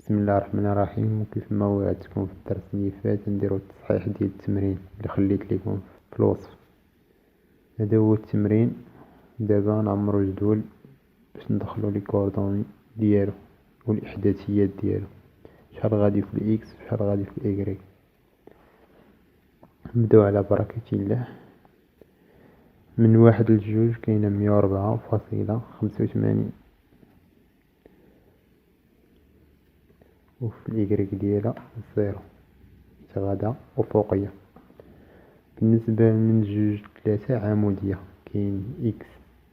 بسم الله الرحمن الرحيم. وكيف ما وعدتكم في الدرس اللي فات نديرو التصحيح ديال التمرين اللي خليت لكم في الوصف. هذا هو التمرين. دابا نعمرو جدول باش ندخلو لي كوردوني ديالو والاحداثيات ديالو، شحال غادي في الاكس وشحال غادي في الايكغيك. نبداو على بركة الله. من 1 ل2 كاينه 104.85، وفي الايكغيك ديالها 0 غدا افقيه. بالنسبه من 2 ل3 عموديه، كاين اكس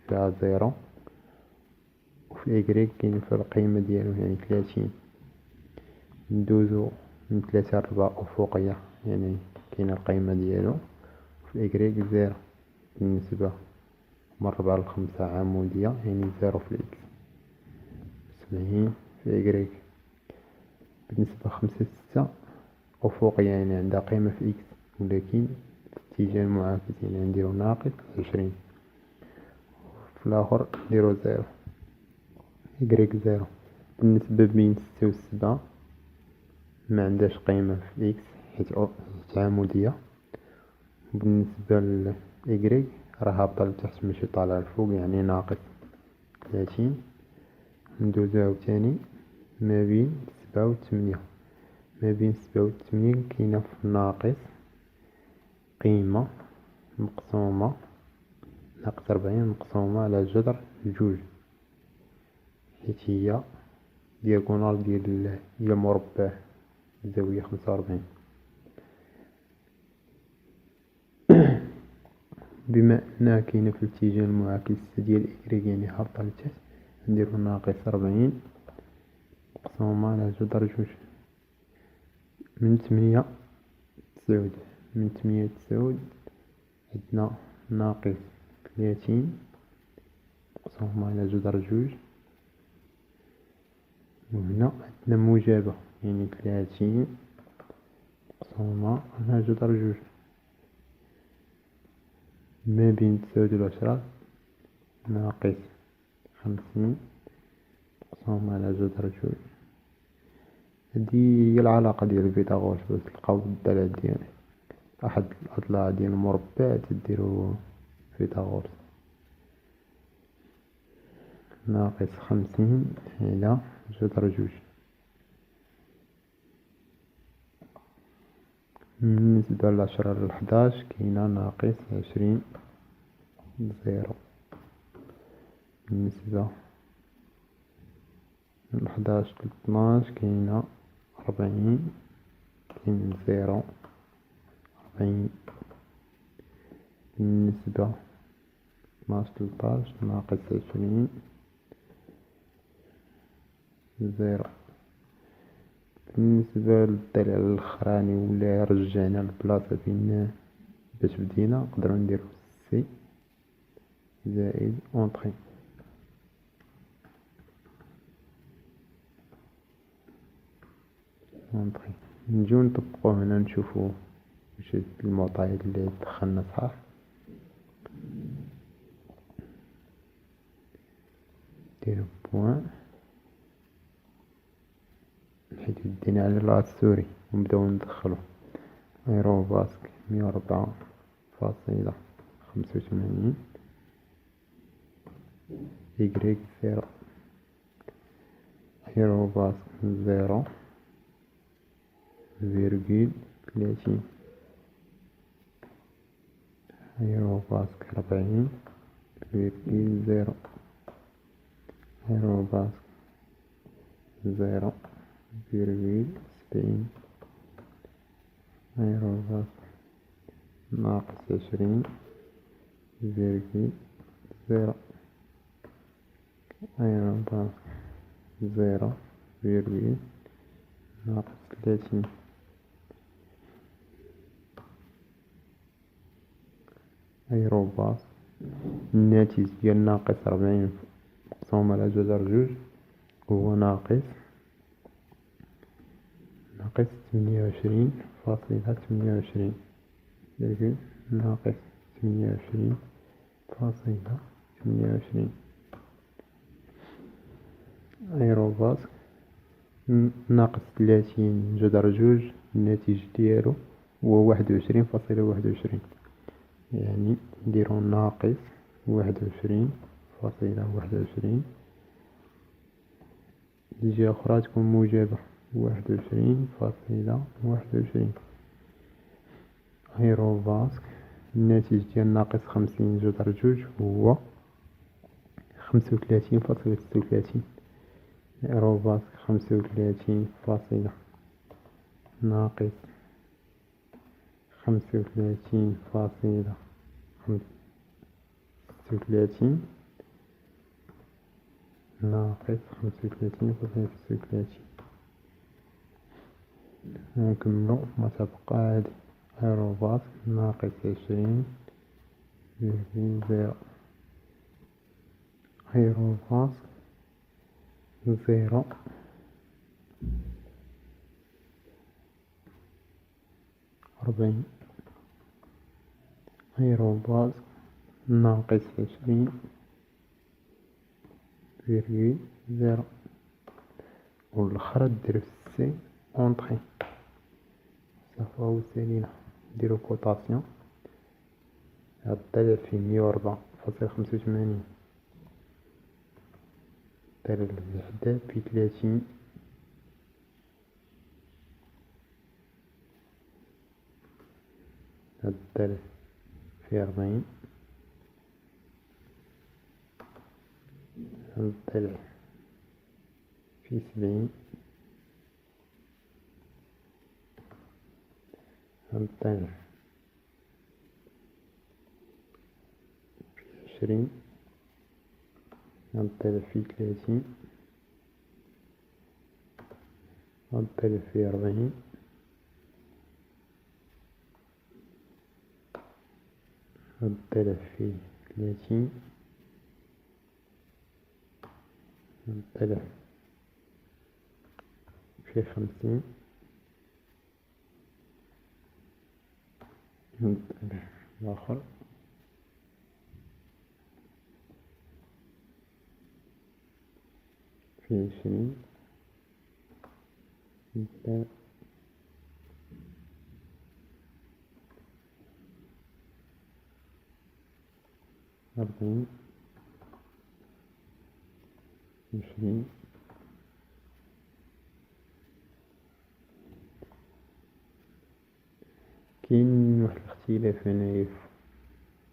فيها 0 وفي الايكغيك كاين في القيمه ديالو يعني 30. ندوزو من 3 ل4 افقيه، يعني كاين القيمه ديالو في الايكغيك 0. بالنسبه من 4 ل5 عموديه، يعني 0 في الاكس 70 في الايكغيك. بالنسبه 5 ل6 افقيه، يعني عندها قيمه في اكس ولكن في الاتجاه المعاكس، يعني نديرو ناقص 20. في الاخر نديرو 0 إيكغيك 0. بالنسبة بين 6 و 7 ما عندهاش قيمة في الإكس حيت عمودية. بالنسبة لإيكغيك راه هابطة لتحت ماشي طالعة لفوق، يعني ناقص 30. ندوزو عاوتاني ما بين 7 و 8. ما بين 7 و 8 كاينة في ناقص قيمة مقسومة ناقص 40 مقسومة على جذر 2، حيت هي دياغونال ديال مربع الزاوية 45. بما انها كاينه في الاتجاه المعاكس ديال إيكغيك، يعني هابطة لتحت، نديرو ناقص 40 مقسومة على جذر 2 من 8 9. من 8 9 عندنا ناقص 30 مقسومة على جذر 2، وهنا عندنا موجبة يعني 30 مقسومة على جذر 2. ما بين 9 و 10 ناقص 50 مقسومة على جذر 2. هذه هي العلاقة ديال فيثاغورس باش تلقاو الضلع ديال أحد الأضلاع ديال المربع تديرو فيثاغورس. ناقص 50 على جذر 2. بالنسبة ل10 ل 11 كاينة ناقص 20 0. بالنسبة من 11 ل 12 كاينة 40 كاين 0 40. بالنسبة 12 ل 13 ناقص 20 0. بالنسبة للضلع الأخراني ولا رجعنا البلاصة فين باش بدينا، نقدرو نديرو سي زائد اونطري. نجيو نطبقو هنا نشوفو واش المعطيات اللي دخلنا صحاح. نديرو بوان حيت دينا على الراس السوري ونبداو ندخلو. ايرو باسك 104.85، إيكغيك 0، ايرو باسك 0.30، ايرو باسك 40.0، ايرو باسك 0.70، ايرو باسك ناقص 20.0، ايرو باسك 0 ناقص 30. ايرو باسك الناتج ديال ناقص 40 مقسوم على جذر 2 هو ناقص 28.28 virgule ناقص 28.28. ايرو باسك ناقص 30 جذر جوج، الناتج ديالو هو 21.21. يعني نديرو ناقص 21.21. الجهة أخرى تكون موجبة 21.21. هيرو باسك الناتج ديال ناقص 50 جذر جوج هو 35.36. هيرو باسك 35 فاصلة ناقص 35.36 ناقص 35.36. نكملو ما تبقى هادي. هيرو باسك ناقص 20.0. هيرو باسك 0.40. هيرو باسك ناقص 20.0. والأخرى ديرو سي اونطخي صافا وسالينا. نديرو كوطاسيون. هاد الضلع فيه 104.85. الضلع الوحدة فيه 30. هاد الضلع فيه 40. هاد الضلع فيه 70. هاد الضلع فيه 20. هاد الضلع فيه 30. هاد الضلع فيه 40. هاد الضلع فيه 30. هاد الضلع فيه 50. هاد الضلع الآخر فيه 20. هاد الضلع 40. 20. كاين واحد الاختلاف هنايا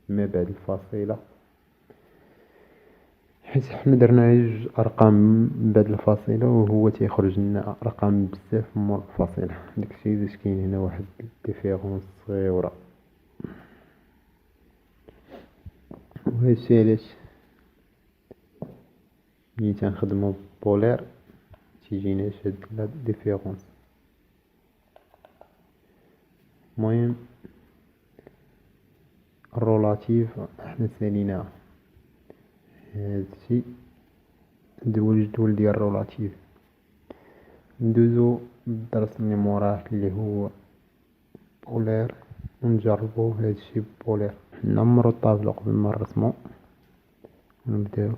ما بعد الفاصلة، حيت حنا درنا جوج ارقام بعد الفاصلة وهو تيخرج لنا ارقام بزاف مور الفاصلة. داكشي علاش كاين هنا واحد ديفيرونس صغيرة. وهادشي علاش ملي تنخدمو بولير تيجيناش هاد لا ديفيرونس. المهم الرولاتيف حنا ساليناه. هادشي الجدول ديال الرولاتيف. ندوزو للدرس اللي موراه اللي هو بولير ونجربو هادشي بولير. نعمرو الطابلو قبل ما نرسمو ونبداو.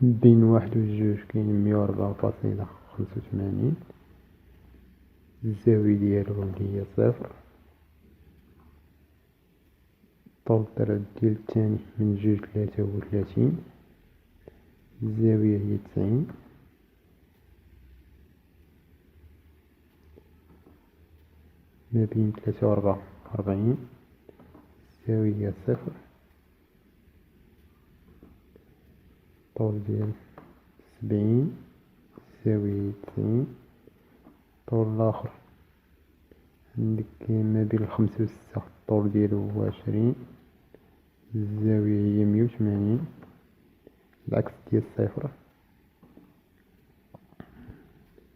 بين 1 و 2 كاين 104.85. الزاوية ديالو اللي هي 0. طول الطرد ديال الثاني من 2 ل 33. الزاوية هي 90. ما بين 3 و 44. الزاوية هي 0. طول ديال 70. الزاوية هي 90. طول الآخر عندك ما بين 5 و 6. الطول ديالو هو 20. الزاوية هي 180. العكس ديال 0.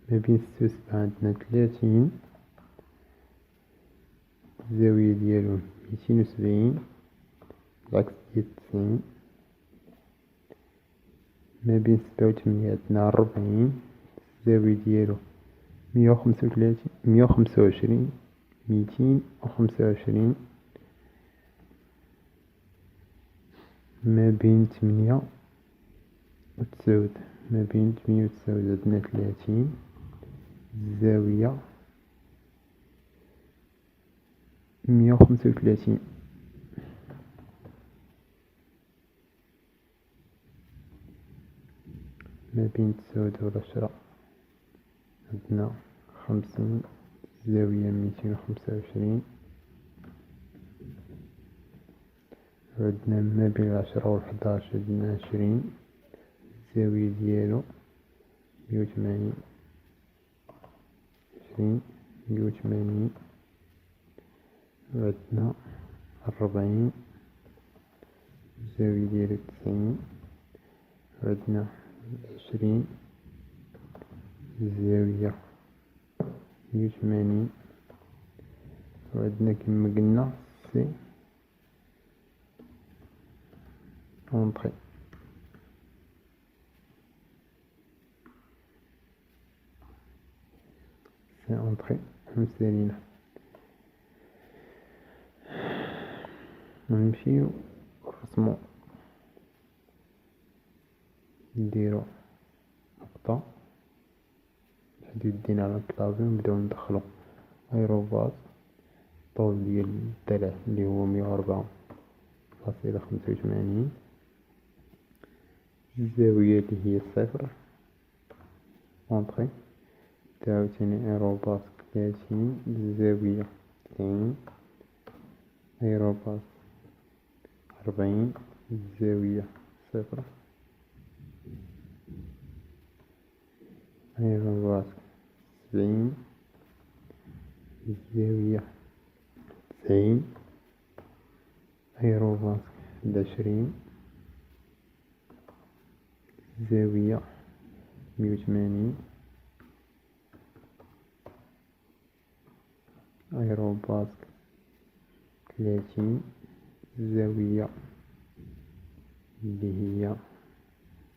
ما بين 6 و 7 عندنا 30. الزاوية ديالو 270. العكس ديال 90. ما بين 7 و 8 عندنا 40. الزاوية ديالو 135 125 225. ما بين 8 و 9 عندنا 30. الزاوية 135. ما بين 9 و10 عندنا 50. الزاوية 225. عندنا ما بين 10 و 11 عندنا 20. الزاوية ديالو 180. 180. عندنا 40. الزاوية ديالو 90. عندنا 20. الزاوية 180. وعندنا كما قلنا سي اونطري. سي اونطري مسالينا. نمشيو نرسمو، نديرو نقطة الحدود دينا على الكلافي ونبداو ندخلو ايروباط. الطول ديال الضلع اللي هو 104.85. الزاوية اللي هي 0 اونطري. عاوتاني ايروباط 30. الزاوية 90. ايروباط 40. الزاوية 0. ايروباط 70. الزاوية 90. ايروباط 20. الزاوية 180. ايروباط 30. الزاوية اللي هي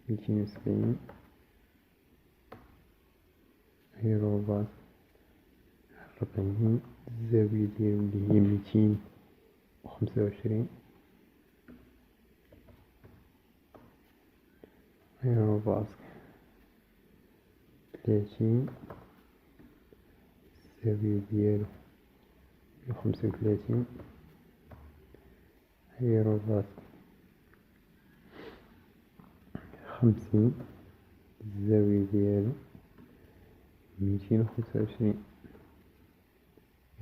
270. ايروباط 40. الزاوية ديالو اللي هي 225. ايروباط 30. الزاوية ديالو 135. ايروباط 50. الزاوية ديالو 225.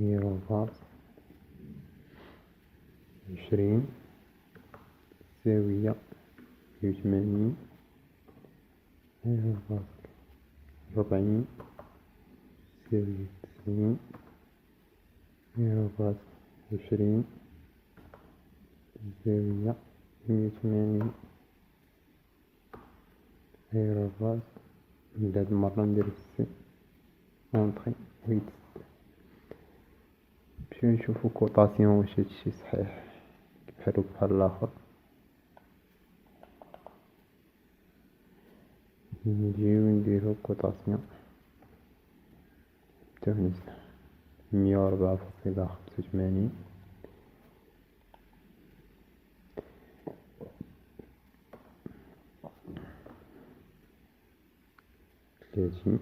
ايروباط 20. الزاوية 180. ايروباط 40. الزاوية 90. ايروباط 20. الزاوية 180. ايروباط. من هاد المرة ندير السي اونطري ويتسد. نمشيو نشوفو كوطاسيون واش هادشي صحيح بحالو بحال الاخر. نجيو نديرو كوطاسيون حتى نزل 104.85. 30.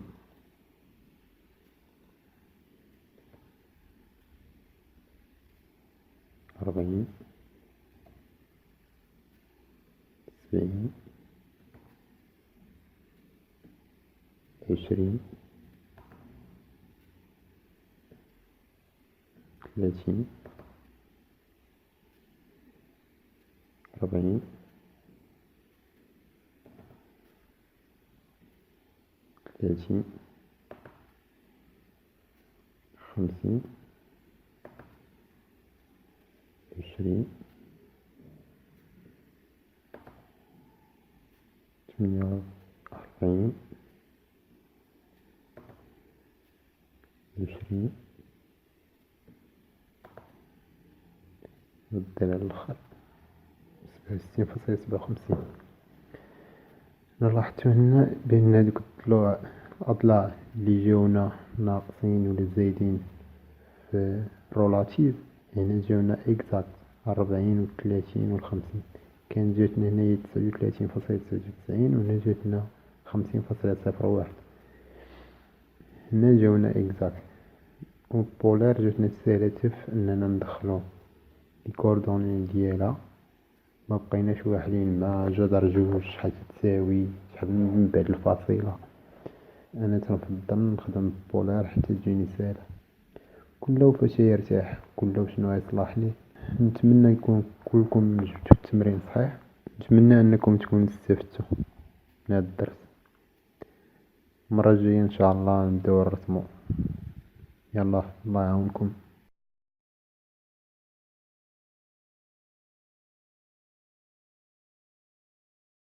40. 70. 20. 30. 40. 30. 50. 20. 48. 20. والدرع الآخر 67.57. لاحظتو هنا بأن هادوك الأضلاع اللي جاونا ناقصين ولا زايدين في رولاتيف هنا جاونا اكزاكت 40 و 30 و 50. كان جاتنا هنايا 39.99 وهنا جاتنا 50.01. هنا جاونا اكزاكت، والبولار جاتنا ساهلة اننا ندخلو لي كوردوني ديالها، ما بقيناش واحدين مع جذر جوج شحال تساوي شحال من بعد الفاصلة. انا تنفضل نخدم بولار حتى تجيني ساهلة، كل فاش يرتاح كل شنو يصلح ليه. نتمنى يكون كلكم جبتوا التمرين صحيح، نتمنى انكم تكونوا استفدتوا من هذا الدرس. المرة الجاية ان شاء الله نبداو نرسمو. يلا الله يعاونكم.